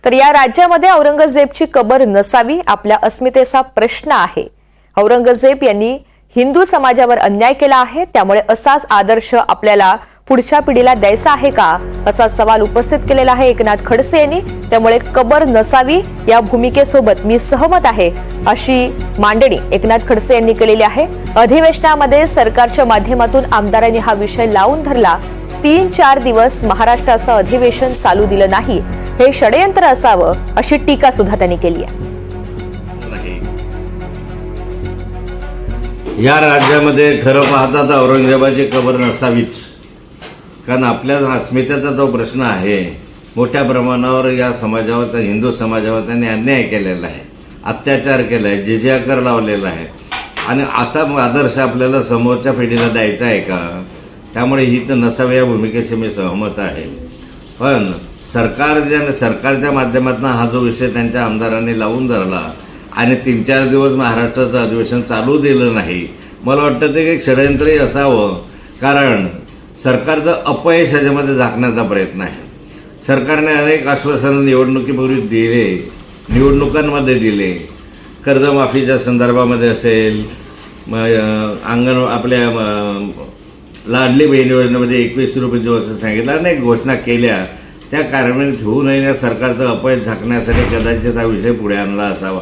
तर या राज्यामध्ये औरंगजेबची कबर नसावी, आपल्या अस्मितेचा प्रश्न आहे। औरंगजेब यांनी हिंदू समाजावर अन्याय केला आहे, त्यामुळे असाच आदर्श आपल्याला पुढच्या पिढीला द्यायचा आहे का, असा सवाल उपस्थित केलेला आहे एकनाथ खडसे यांनी। त्यामुळे कबर नसावी या भूमिकेसोबत मी सहमत आहे, अशी मांडणी एकनाथ खडसे यांनी केलेली आहे। अधिवेशनामध्ये सरकारच्या माध्यमातून आमदारांनी हा विषय लावून धरला। 3-4 दिवस महाराष्ट्राचं अधिवेशन चालू दिलं नाही, हे षडयंत्र असावं, अशी टीका सुद्धा त्यांनी केली आहे। या राज्यामध्ये खरं पाहता तर औरंगजेबाची कबर नसावीच, कारण आपल्या अस्मितेचा तो प्रश्न आहे। मोठ्या प्रमाणावर या समाजावर, हिंदू समाजावर त्यांनी अन्याय केलेला आहे, अत्याचार केला आहे, जिजिया कर लावलेला आहे, आणि असा आदर्श आपल्याला समोरच्या पिढीला द्यायचा आहे का? त्यामुळे ही तर नसावी या भूमिकेशी मी सहमत आहे। पण सरकारच्या माध्यमातून हा जो विषय त्यांच्या आमदारांनी लावून धरला आणि 3-4 दिवस महाराष्ट्राचं अधिवेशन चालू दिलं नाही, मला वाटतं ते एक षडयंत्रही असावं, कारण सरकारचं अपयश ह्याच्यामध्ये झाकण्याचा प्रयत्न आहे। सरकारने अनेक आश्वासनं निवडणुकीपूर्वी दिले, निवडणुकांमध्ये दिले, कर्जमाफीच्या संदर्भामध्ये असेल, आपल्या लाडली बहीण योजनेमध्ये 21 रुपये जो असं सांगितलं, अनेक घोषणा केल्या, त्या कार्यान्वित होऊ नये या सरकारचं अपयश झाकण्यासाठी कदाचित हा विषय पुढे आणला असावा।